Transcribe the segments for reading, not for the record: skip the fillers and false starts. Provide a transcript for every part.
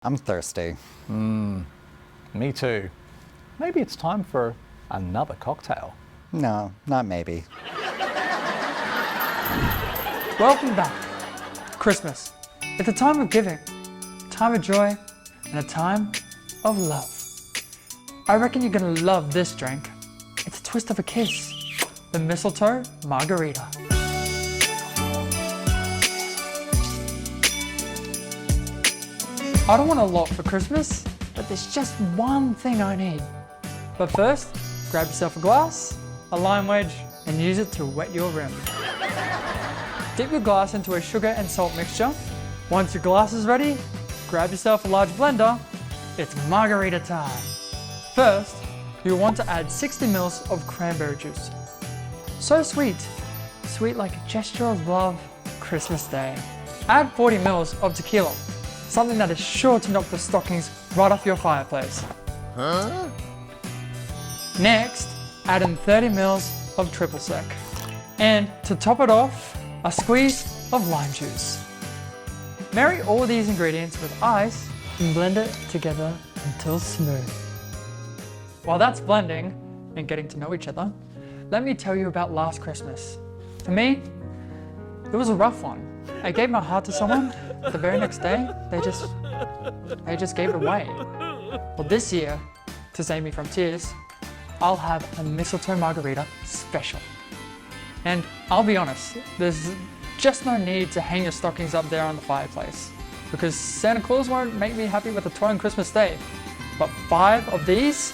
I'm thirsty. Me too. Maybe it's time for another cocktail. No, not maybe. Welcome back. Christmas. It's a time of giving, a time of joy, and a time of love. I reckon you're gonna love this drink. It's a twist of a kiss. The Mistletoe Margarita. I don't want a lot for Christmas, but there's just one thing I need. But first, grab yourself a glass, a lime wedge, and use it to wet your rim. Dip your glass into a sugar and salt mixture. Once your glass is ready, grab yourself a large blender. It's margarita time. First, you'll want to add 60 ml of cranberry juice. So sweet, sweet like a gesture of love, Christmas Day. Add 40 ml of tequila, something that is sure to knock the stockings right off your fireplace. Next, add in 30 ml of triple sec. And to top it off, a squeeze of lime juice. Marry all these ingredients with ice and blend it together until smooth. While that's blending and getting to know each other, let me tell you about last Christmas. For me, it was a rough one. I gave my heart to someone, the very next day, they just gave it away. Well, this year, to save me from tears, I'll have a Mistletoe Margarita special. And I'll be honest, there's just no need to hang your stockings up there on the fireplace, because Santa Claus won't make me happy with a toy on Christmas Day. But 5 of these,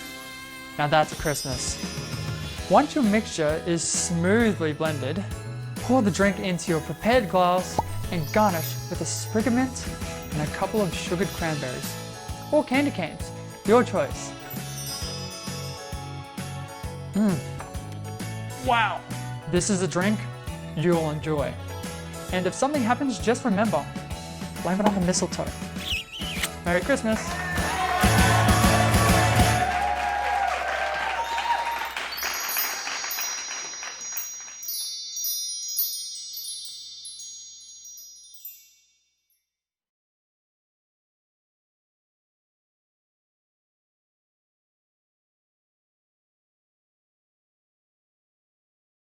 now that's a Christmas. Once your mixture is smoothly blended, pour the drink into your prepared glass and garnish with a sprig of mint and a couple of sugared cranberries, or candy canes, your choice. Wow! This is a drink you'll enjoy. And if something happens, just remember, blame it on the mistletoe. Merry Christmas!